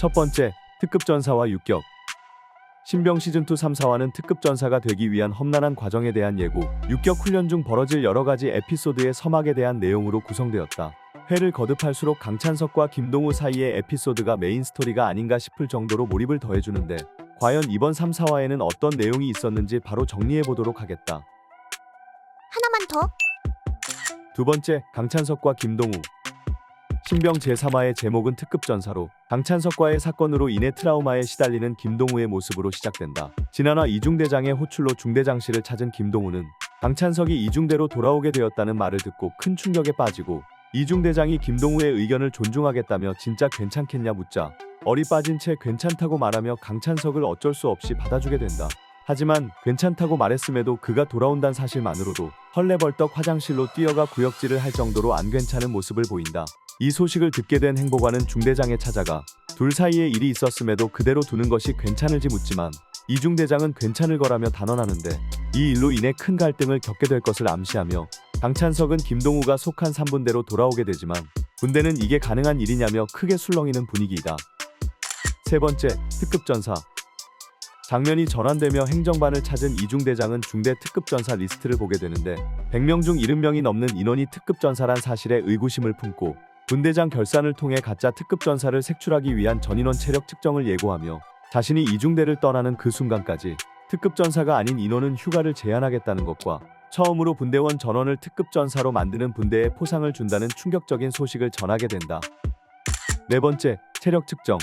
첫 번째, 특급 전사와 유격. 신병 시즌2 3, 4화는 특급 전사가 되기 위한 험난한 과정에 대한 예고, 유격 훈련 중 벌어질 여러가지 에피소드의 서막에 대한 내용으로 구성되었다. 회를 거듭할수록 강찬석과 김동우 사이의 에피소드가 메인 스토리가 아닌가 싶을 정도로 몰입을 더해주는데, 과연 이번 3, 4화에는 어떤 내용이 있었는지 바로 정리해보도록 하겠다. 하나만 더? 두 번째, 강찬석과 김동우. 신병 제3화의 제목은 특급 전사로, 강찬석과의 사건으로 인해 트라우마에 시달리는 김동우의 모습으로 시작된다. 지난화 이중대장의 호출로 중대장실을 찾은 김동우는 강찬석이 이중대로 돌아오게 되었다는 말을 듣고 큰 충격에 빠지고, 이중대장이 김동우의 의견을 존중하겠다며 진짜 괜찮겠냐 묻자 얼이 빠진 채 괜찮다고 말하며 강찬석을 어쩔 수 없이 받아주게 된다. 하지만 괜찮다고 말했음에도 그가 돌아온다는 사실만으로도 헐레벌떡 화장실로 뛰어가 구역질을 할 정도로 안 괜찮은 모습을 보인다. 이 소식을 듣게 된 행보관은 중대장에 찾아가 둘 사이에 일이 있었음에도 그대로 두는 것이 괜찮을지 묻지만 이중대장은 괜찮을 거라며 단언하는데, 이 일로 인해 큰 갈등을 겪게 될 것을 암시하며 강찬석은 김동우가 속한 3분대로 돌아오게 되지만 군대는 이게 가능한 일이냐며 크게 술렁이는 분위기이다. 세 번째, 특급 전사. 장면이 전환되며 행정반을 찾은 이중대장은 중대 특급 전사 리스트를 보게 되는데 100명 중 70명이 넘는 인원이 특급 전사란 사실에 의구심을 품고 분대장 결산을 통해 가짜 특급 전사를 색출하기 위한 전인원 체력 측정을 예고하며 자신이 이중대를 떠나는 그 순간까지 특급 전사가 아닌 인원은 휴가를 제한하겠다는 것과 처음으로 분대원 전원을 특급 전사로 만드는 분대에 포상을 준다는 충격적인 소식을 전하게 된다. 네 번째, 체력 측정.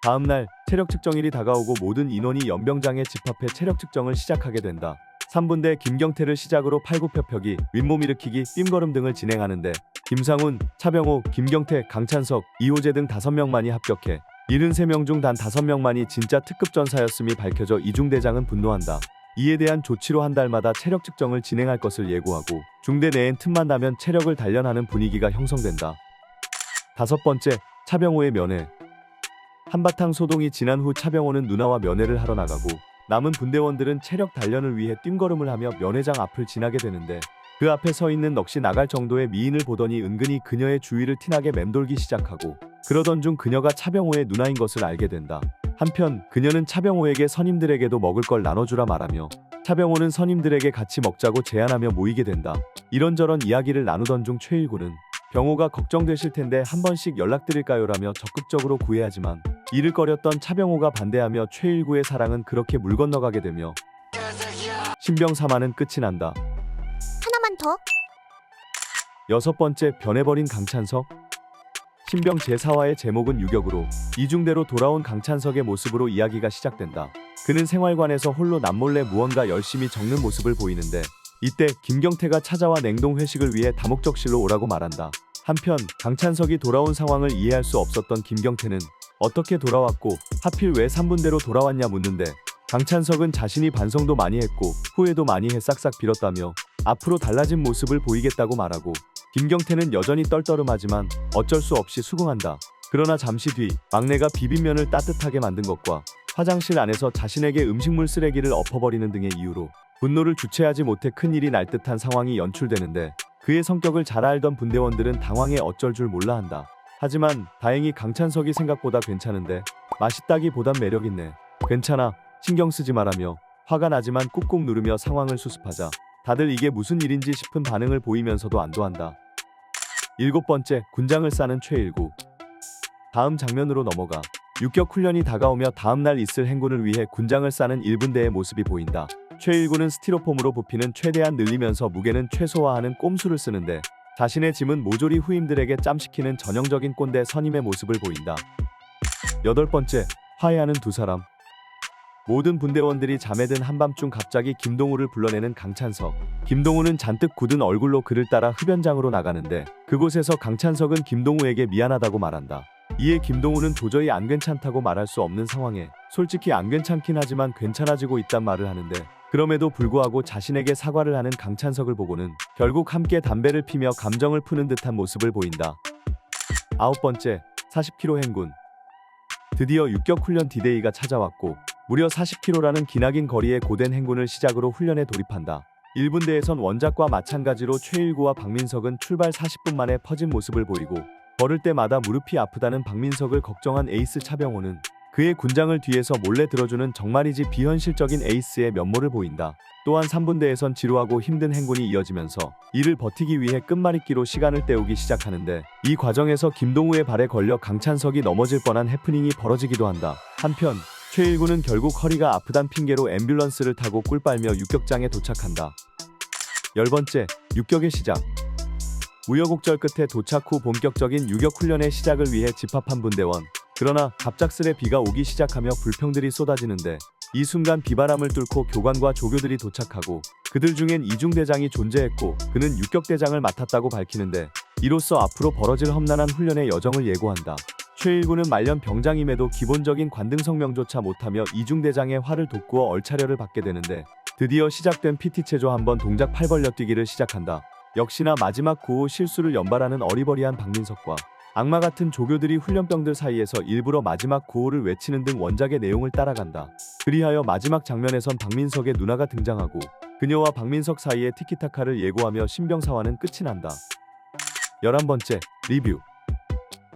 다음날 체력 측정일이 다가오고 모든 인원이 연병장에 집합해 체력 측정을 시작하게 된다. 3분대 김경태를 시작으로 팔굽혀펴기, 윗몸 일으키기, 뜀걸음 등을 진행하는데 김상훈, 차병호, 김경태, 강찬석, 이호재 등 5명만이 합격해 73명 중 단 5명만이 진짜 특급 전사였음이 밝혀져 이중대장은 분노한다. 이에 대한 조치로 한 달마다 체력 측정을 진행할 것을 예고하고 중대 내엔 틈만 나면 체력을 단련하는 분위기가 형성된다. 다섯 번째, 차병호의 면회. 한바탕 소동이 지난 후 차병호는 누나와 면회를 하러 나가고 남은 분대원들은 체력 단련을 위해 뜀걸음을 하며 면회장 앞을 지나게 되는데 그 앞에 서 있는 넋이 나갈 정도의 미인을 보더니 은근히 그녀의 주위를 티나게 맴돌기 시작하고, 그러던 중 그녀가 차병호의 누나인 것을 알게 된다. 한편 그녀는 차병호에게 선임들에게도 먹을 걸 나눠주라 말하며 차병호는 선임들에게 같이 먹자고 제안하며 모이게 된다. 이런저런 이야기를 나누던 중 최일구는 병호가 걱정되실 텐데 한 번씩 연락드릴까요라며 적극적으로 구애하지만 이를 꺼렸던 차병호가 반대하며 최일구의 사랑은 그렇게 물 건너가게 되며 신병 3화는 끝이 난다. 하나만 더? 여섯 번째, 변해버린 강찬석. 신병 제4화의 제목은 유격으로 이중대로 돌아온 강찬석의 모습으로 이야기가 시작된다. 그는 생활관에서 홀로 남몰래 무언가 열심히 적는 모습을 보이는데 이때 김경태가 찾아와 냉동 회식을 위해 다목적실로 오라고 말한다. 한편 강찬석이 돌아온 상황을 이해할 수 없었던 김경태는 어떻게 돌아왔고 하필 왜 3분대로 돌아왔냐 묻는데 강찬석은 자신이 반성도 많이 했고 후회도 많이 해 싹싹 빌었다며 앞으로 달라진 모습을 보이겠다고 말하고 김경태는 여전히 떨떠름하지만 어쩔 수 없이 수긍한다. 그러나 잠시 뒤 막내가 비빔면을 따뜻하게 만든 것과 화장실 안에서 자신에게 음식물 쓰레기를 엎어버리는 등의 이유로 분노를 주체하지 못해 큰일이 날 듯한 상황이 연출되는데 그의 성격을 잘 알던 분대원들은 당황해 어쩔 줄 몰라 한다. 하지만 다행히 강찬석이 생각보다 괜찮은데 맛있다기보단 매력있네. 괜찮아, 신경 쓰지 마라며 화가 나지만 꾹꾹 누르며 상황을 수습하자 다들 이게 무슨 일인지 싶은 반응을 보이면서도 안도한다. 일곱 번째, 군장을 싸는 최일구. 다음 장면으로 넘어가 유격 훈련이 다가오며 다음날 있을 행군을 위해 군장을 싸는 1분대의 모습이 보인다. 최일구는 스티로폼으로 부피는 최대한 늘리면서 무게는 최소화하는 꼼수를 쓰는데 자신의 짐은 모조리 후임들에게 짬시키는 전형적인 꼰대 선임의 모습을 보인다. 여덟 번째, 화해하는 두 사람. 모든 분대원들이 잠에 든 한밤중 갑자기 김동우를 불러내는 강찬석. 김동우는 잔뜩 굳은 얼굴로 그를 따라 흡연장으로 나가는데 그곳에서 강찬석은 김동우에게 미안하다고 말한다. 이에 김동우는 도저히 안 괜찮다고 말할 수 없는 상황에 솔직히 안 괜찮긴 하지만 괜찮아지고 있단 말을 하는데 그럼에도 불구하고 자신에게 사과를 하는 강찬석을 보고는 결국 함께 담배를 피며 감정을 푸는 듯한 모습을 보인다. 아홉 번째, 40km 행군. 드디어 유격 훈련 디데이가 찾아왔고 무려 40km라는 기나긴 거리의 고된 행군을 시작으로 훈련에 돌입한다. 1분대에선 원작과 마찬가지로 최일구와 박민석은 출발 40분 만에 퍼진 모습을 보이고 걸을 때마다 무릎이 아프다는 박민석을 걱정한 에이스 차병호는 그의 군장을 뒤에서 몰래 들어주는 정말이지 비현실적인 에이스의 면모를 보인다. 또한 3분대에선 지루하고 힘든 행군이 이어지면서 이를 버티기 위해 끝말잇기로 시간을 때우기 시작하는데 이 과정에서 김동우의 발에 걸려 강찬석이 넘어질 뻔한 해프닝이 벌어지기도 한다. 한편 최일구는 결국 허리가 아프단 핑계로 앰뷸런스를 타고 꿀 빨며 육격장에 도착한다. 10번째, 육격의 시작. 우여곡절 끝에 도착 후 본격적인 유격 훈련의 시작을 위해 집합한 분대원. 그러나 갑작스레 비가 오기 시작하며 불평들이 쏟아지는데 이 순간 비바람을 뚫고 교관과 조교들이 도착하고 그들 중엔 이중대장이 존재했고 그는 육격대장을 맡았다고 밝히는데 이로써 앞으로 벌어질 험난한 훈련의 여정을 예고한다. 최일구는 말년 병장임에도 기본적인 관등성명조차 못하며 이중대장의 활을 돋구어 얼차려를 받게 되는데 드디어 시작된 PT체조 한번 동작 팔 벌려 뛰기를 시작한다. 역시나 마지막 구호 실수를 연발하는 어리버리한 박민석과 악마 같은 조교들이 훈련병들 사이에서 일부러 마지막 구호를 외치는 등 원작의 내용을 따라간다. 그리하여 마지막 장면에선 박민석의 누나가 등장하고 그녀와 박민석 사이의 티키타카를 예고하며 신병사화는 끝이 난다. 11번째, 리뷰.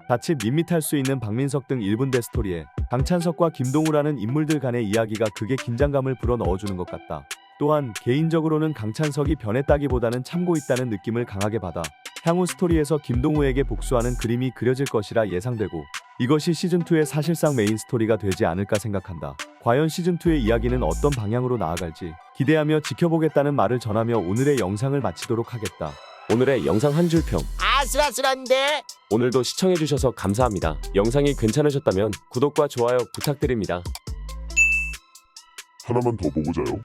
자칫 밋밋할 수 있는 박민석 등 1분대 스토리에 강찬석과 김동우라는 인물들 간의 이야기가 극의 긴장감을 불어넣어주는 것 같다. 또한 개인적으로는 강찬석이 변했다기보다는 참고 있다는 느낌을 강하게 받아 향후 스토리에서 김동우에게 복수하는 그림이 그려질 것이라 예상되고 이것이 시즌2의 사실상 메인 스토리가 되지 않을까 생각한다. 과연 시즌2의 이야기는 어떤 방향으로 나아갈지 기대하며 지켜보겠다는 말을 전하며 오늘의 영상을 마치도록 하겠다. 오늘의 영상 한 줄 평. 아슬아슬한데? 오늘도 시청해주셔서 감사합니다. 영상이 괜찮으셨다면 구독과 좋아요 부탁드립니다. 하나만 더 보고 자요.